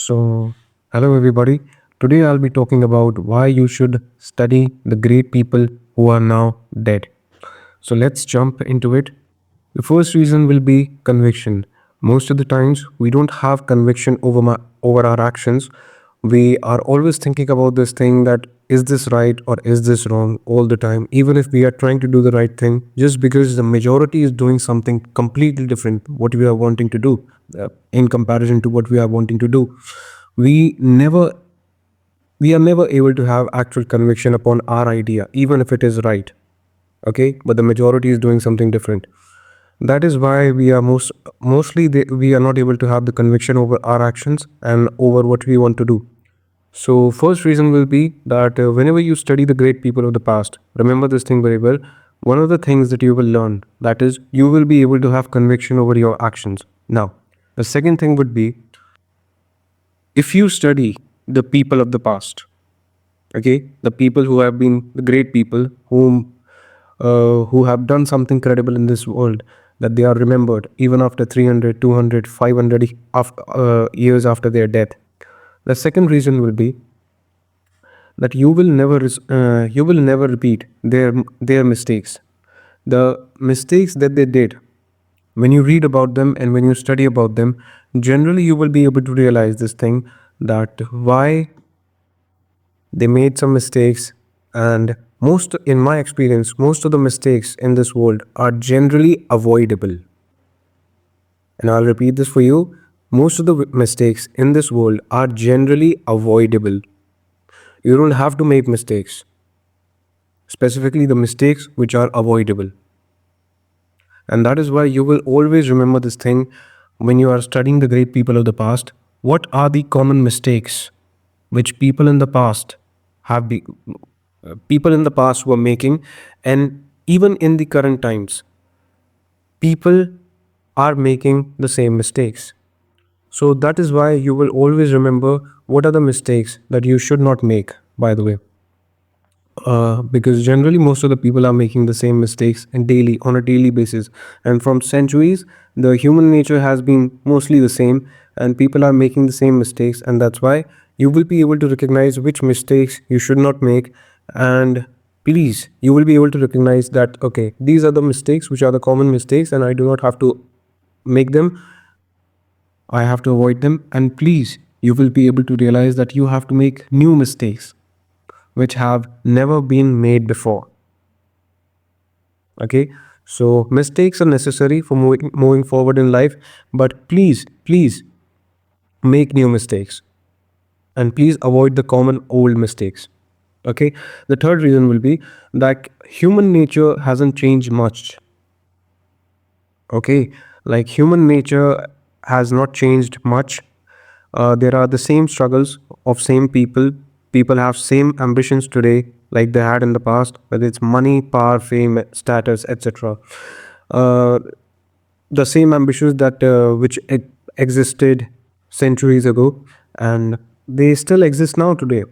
So, hello everybody. Today I'll be talking about why you should study the great people who are now dead. So, let's jump into it. The first reason will be conviction. Most of the times, we don't have conviction over our actions. We are always thinking about this thing that is this right or is this wrong all the time, even if we are trying to do the right thing, just because the majority is doing something completely different, what we are wanting to do in comparison to what we are wanting to do. We never we are never able to have actual conviction upon our idea, even if it is right. Okay, but the majority is doing something different. That is why we are we are not able to have the conviction over our actions and over what we want to do. So first reason will be that whenever you study the great people of the past, remember this thing very well. One of the things that you will learn, that is, you will be able to have conviction over your actions. Now, the second thing would be, if you study the people of the past, okay, the people who have been the great people who have done something credible in this world, that they are remembered even after 300, 200, 500 years after their death. The second reason will be that you will never repeat their mistakes. The mistakes that they did, when you read about them and when you study about them, generally you will be able to realize this thing, that why they made some mistakes. And most, in my experience, most of the mistakes in this world are generally avoidable. And I'll repeat this for you. Most of the mistakes in this world are generally avoidable. You don't have to make mistakes, specifically the mistakes which are avoidable. And that is why you will always remember this thing when you are studying the great people of the past. What are the common mistakes which have be, people in the past were making, and even in the current times, people are making the same mistakes. So that is why you will always remember what are the mistakes that you should not make, by the way. Because generally most of the people are making the same mistakes and daily on a daily basis, and from centuries the human nature has been mostly the same, and people are making the same mistakes, and that's why you will be able to recognize which mistakes you should not make. And please, you will be able to recognize that, okay, these are the mistakes which are the common mistakes, and I do not have to make them, I have to avoid them. And please, you will be able to realize that you have to make new mistakes which have never been made before. Okay, so mistakes are necessary for moving forward in life, but please make new mistakes, and please avoid the common old mistakes. Okay, the third reason will be that human nature hasn't changed much. Okay, like human nature has not changed much. There are the same struggles of same people. People have same ambitions today like they had in the past, whether it's money, power, fame, status, etc. Uh, the same ambitions that existed centuries ago, and they still exist now today.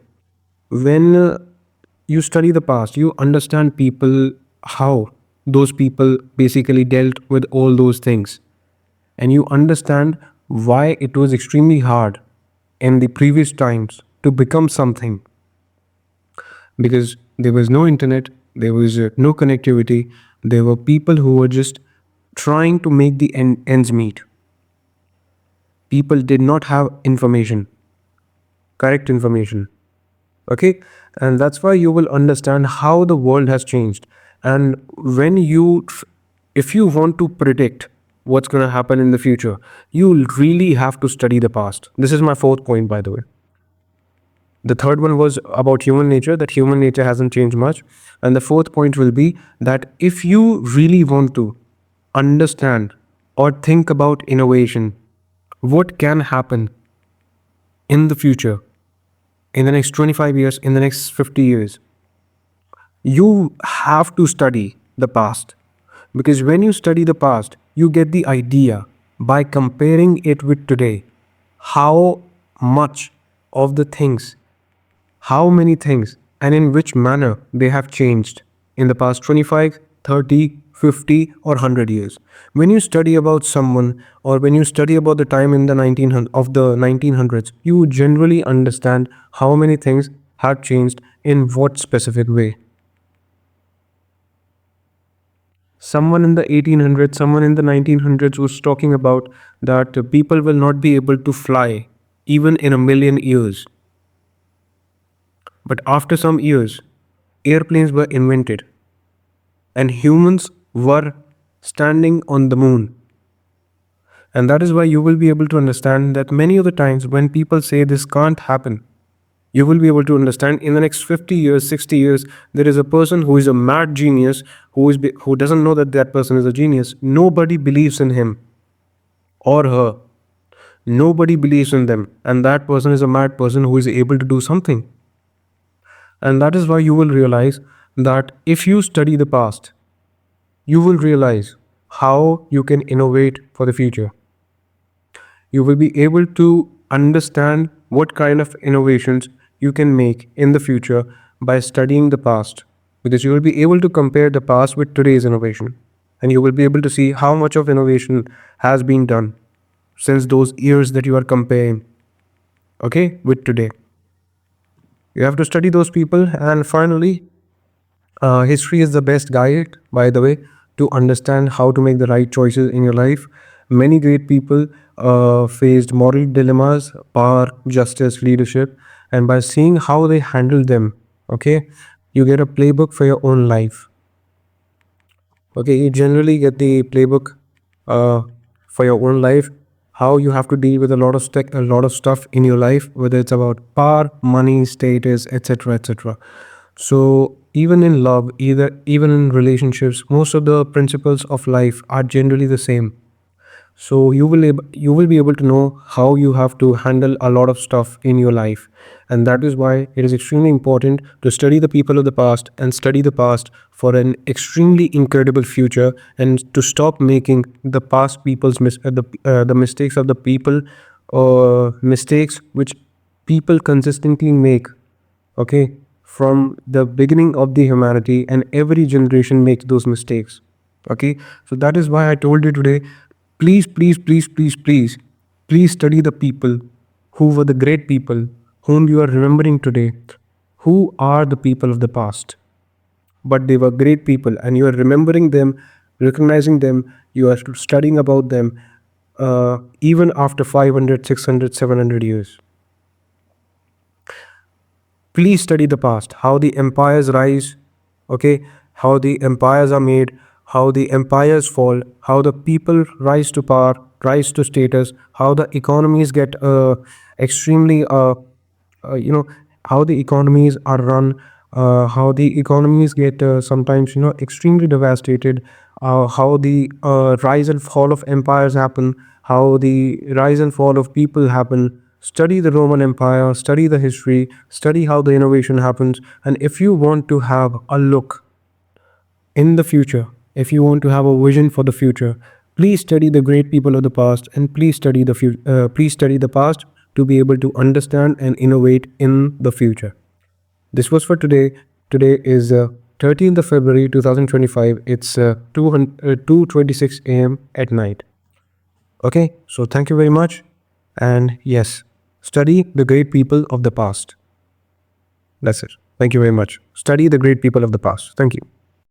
When you study the past, you understand people, how those people basically dealt with all those things, and you understand why it was extremely hard in the previous times to become something, because there was no internet, there was no connectivity, there were people who were just trying to make the ends meet. People did not have information, correct information. Okay, and that's why you will understand how the world has changed. And when if you want to predict what's going to happen in the future, you really have to study the past. This is my fourth point, by the way. The third one was about human nature, that human nature hasn't changed much. And the fourth point will be that if you really want to understand or think about innovation, what can happen in the future, in the next 25 years, in the next 50 years, you have to study the past. Because when you study the past, you get the idea by comparing it with today, how much of the things, how many things, and in which manner they have changed in the past 25, 30, 50, or 100 years. When you study about someone, or when you study about the time in the 1900s, you generally understand how many things have changed in what specific way. Someone in the 1800s, someone in the 1900s was talking about that people will not be able to fly even in a million years. But after some years, airplanes were invented and humans were standing on the moon. And that is why you will be able to understand that many of the times when people say this can't happen, you will be able to understand in the next 50 years, 60 years, there is a person who is a mad genius who doesn't know that that person is a genius. Nobody believes in him or her. Nobody believes in them. And that person is a mad person who is able to do something. And that is why you will realize that if you study the past, you will realize how you can innovate for the future. You will be able to understand what kind of innovations you can make in the future by studying the past, because you will be able to compare the past with today's innovation, and you will be able to see how much of innovation has been done since those years that you are comparing, okay, with today. You have to study those people. And finally, history is the best guide, by the way, to understand how to make the right choices in your life. Many great people faced moral dilemmas, power, justice, leadership, and by seeing how they handled them, okay, you get a playbook for your own life. Okay, you generally get the playbook uh, for your own life, how you have to deal with a lot of stuff in your life, whether it's about power, money, status, etc., etc. So even in love, even in relationships, most of the principles of life are generally the same. So you will be able to know how you have to handle a lot of stuff in your life. And that is why it is extremely important to study the people of the past and study the past for an extremely incredible future, and to stop making the past people's the mistakes of the people, or mistakes which people consistently make, okay, from the beginning of the humanity, and every generation makes those mistakes. Okay, so that is why I told you today, please, please, please, please, please, please study the people who were the great people whom you are remembering today, who are the people of the past, but they were great people and you are remembering them, recognizing them, you are studying about them, even after 500, 600, 700 years. Please study the past, how the empires rise, okay, how the empires are made, how the empires fall, how the people rise to power, rise to status, how the economies get extremely you know, how the economies are run, how the economies get sometimes, you know, extremely devastated, how the rise and fall of empires happen, how the rise and fall of people happen. Study the Roman Empire, study the history, study how the innovation happens. And if you want to have a look in the future, if you want to have a vision for the future, please study the great people of the past, and please study please study the past to be able to understand and innovate in the future. This was for today. Today is 13th of February 2025. It's 2:26 a.m. at night. Okay, so thank you very much. And yes, study the great people of the past. That's it. Thank you very much. Study the great people of the past. Thank you.